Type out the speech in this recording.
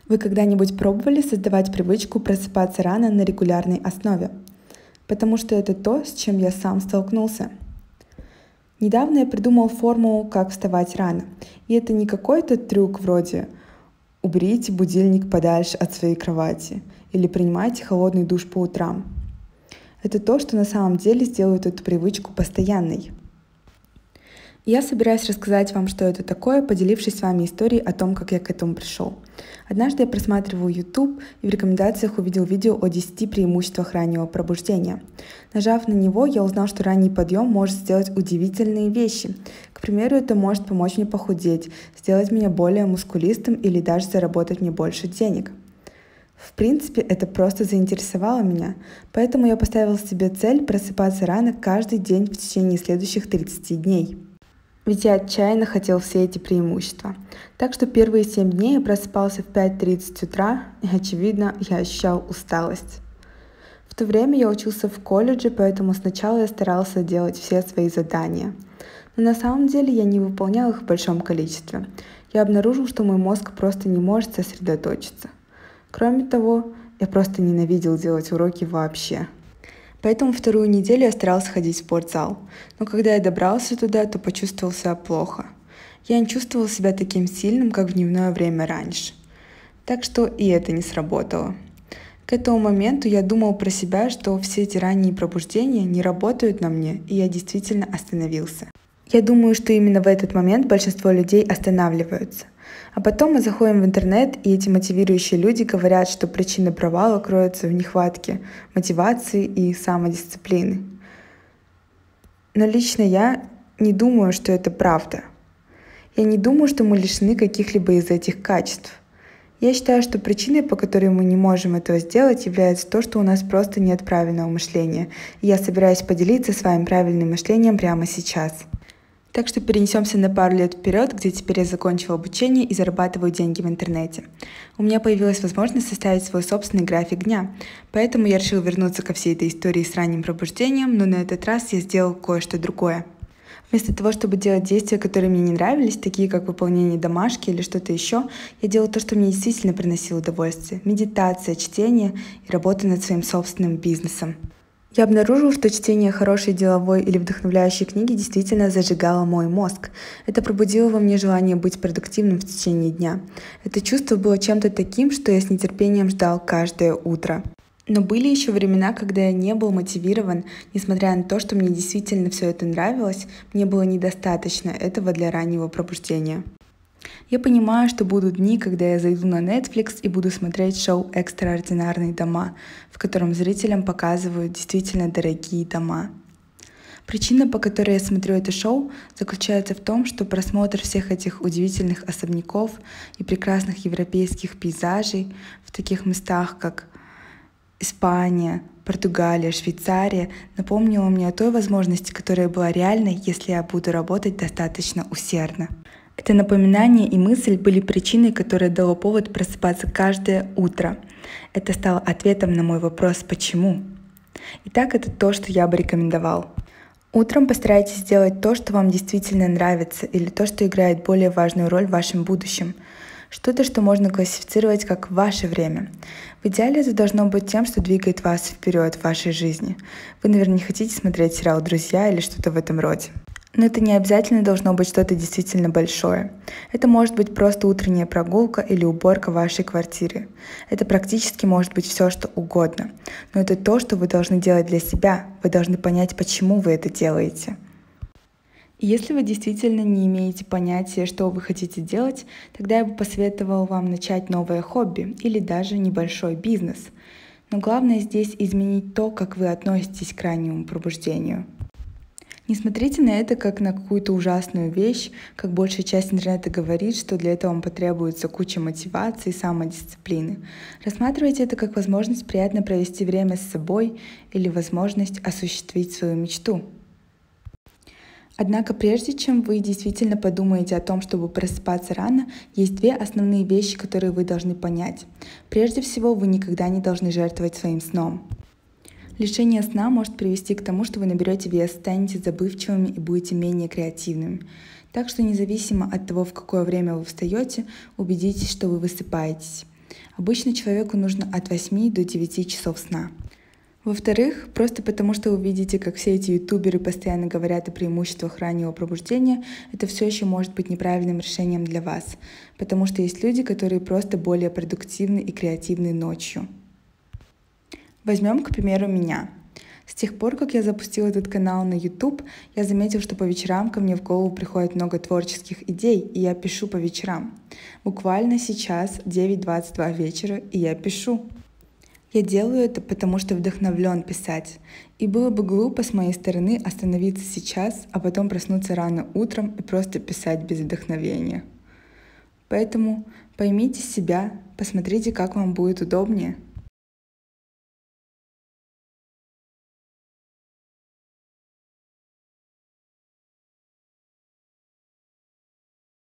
Вы когда-нибудь пробовали создавать привычку просыпаться рано на регулярной основе? Потому что это то, с чем я сам столкнулся. Недавно я придумал формулу, как вставать рано. И это не какой-то трюк вроде «уберите будильник подальше от своей кровати» или «принимайте холодный душ по утрам». Это то, что на самом деле сделает эту привычку постоянной. Я собираюсь рассказать вам, что это такое, поделившись с вами историей о том, как я к этому пришел. Однажды я просматривал YouTube и в рекомендациях увидел видео о 10 преимуществах раннего пробуждения. Нажав на него, я узнал, что ранний подъем может сделать удивительные вещи. К примеру, это может помочь мне похудеть, сделать меня более мускулистым или даже заработать мне больше денег. В принципе, это просто заинтересовало меня, поэтому я поставил себе цель просыпаться рано каждый день в течение следующих 30 дней. Ведь я отчаянно хотел все эти преимущества. Так что первые 7 дней я просыпался в 5:30 утра, и, очевидно, я ощущал усталость. В то время я учился в колледже, поэтому сначала я старался делать все свои задания. Но на самом деле я не выполнял их в большом количестве. Я обнаружил, что мой мозг просто не может сосредоточиться. Кроме того, я просто ненавидел делать уроки вообще. Поэтому вторую неделю я старался ходить в спортзал. Но когда я добрался туда, то почувствовал себя плохо. Я не чувствовал себя таким сильным, как в дневное время раньше. Так что и это не сработало. К этому моменту я думал про себя, что все эти ранние пробуждения не работают на мне, и я действительно остановился. Я думаю, что именно в этот момент большинство людей останавливаются. А потом мы заходим в интернет, и эти мотивирующие люди говорят, что причина провала кроется в нехватке мотивации и самодисциплины. Но лично я не думаю, что это правда. Я не думаю, что мы лишены каких-либо из этих качеств. Я считаю, что причиной, по которой мы не можем этого сделать, является то, что у нас просто нет правильного мышления. И я собираюсь поделиться своим правильным мышлением прямо сейчас. Так что перенесемся на пару лет вперед, где теперь я закончила обучение и зарабатываю деньги в интернете. У меня появилась возможность составить свой собственный график дня, поэтому я решил вернуться ко всей этой истории с ранним пробуждением, но на этот раз я сделал кое-что другое. Вместо того, чтобы делать действия, которые мне не нравились, такие как выполнение домашки или что-то еще, я делал то, что мне действительно приносило удовольствие – медитация, чтение и работа над своим собственным бизнесом. Я обнаружил, что чтение хорошей деловой или вдохновляющей книги действительно зажигало мой мозг. Это пробудило во мне желание быть продуктивным в течение дня. Это чувство было чем-то таким, что я с нетерпением ждал каждое утро. Но были еще времена, когда я не был мотивирован, несмотря на то, что мне действительно все это нравилось, мне было недостаточно этого для раннего пробуждения. Я понимаю, что будут дни, когда я зайду на Netflix и буду смотреть шоу «Экстраординарные дома», в котором зрителям показывают действительно дорогие дома. Причина, по которой я смотрю это шоу, заключается в том, что просмотр всех этих удивительных особняков и прекрасных европейских пейзажей в таких местах, как Испания, Португалия, Швейцария, напомнила мне о той возможности, которая была реальной, если я буду работать достаточно усердно. Это напоминание и мысль были причиной, которая дала повод просыпаться каждое утро. Это стало ответом на мой вопрос «почему?». Итак, это то, что я бы рекомендовал. Утром постарайтесь сделать то, что вам действительно нравится, или то, что играет более важную роль в вашем будущем. Что-то, что можно классифицировать как ваше время. В идеале это должно быть тем, что двигает вас вперед в вашей жизни. Вы, наверное, не хотите смотреть сериал «Друзья» или что-то в этом роде. Но это не обязательно должно быть что-то действительно большое. Это может быть просто утренняя прогулка или уборка вашей квартиры. Это практически может быть все, что угодно. Но это то, что вы должны делать для себя. Вы должны понять, почему вы это делаете. И если вы действительно не имеете понятия, что вы хотите делать, тогда я бы посоветовала вам начать новое хобби или даже небольшой бизнес. Но главное здесь изменить то, как вы относитесь к раннему пробуждению. Не смотрите на это как на какую-то ужасную вещь, как большая часть интернета говорит, что для этого вам потребуется куча мотивации и самодисциплины. Рассматривайте это как возможность приятно провести время с собой или возможность осуществить свою мечту. Однако прежде чем вы действительно подумаете о том, чтобы просыпаться рано, есть две основные вещи, которые вы должны понять. Прежде всего, вы никогда не должны жертвовать своим сном. Лишение сна может привести к тому, что вы наберете вес, станете забывчивыми и будете менее креативными. Так что независимо от того, в какое время вы встаете, убедитесь, что вы высыпаетесь. Обычно человеку нужно от 8 до 9 часов сна. Во-вторых, просто потому что вы видите, как все эти ютуберы постоянно говорят о преимуществах раннего пробуждения, это все еще может быть неправильным решением для вас, потому что есть люди, которые просто более продуктивны и креативны ночью. Возьмем, к примеру, меня. С тех пор, как я запустила этот канал на YouTube, я заметил, что по вечерам ко мне в голову приходит много творческих идей, и я пишу по вечерам. Буквально сейчас 9:22 вечера, и я пишу. Я делаю это, потому что вдохновлен писать. И было бы глупо с моей стороны остановиться сейчас, а потом проснуться рано утром и просто писать без вдохновения. Поэтому поймите себя, посмотрите, как вам будет удобнее.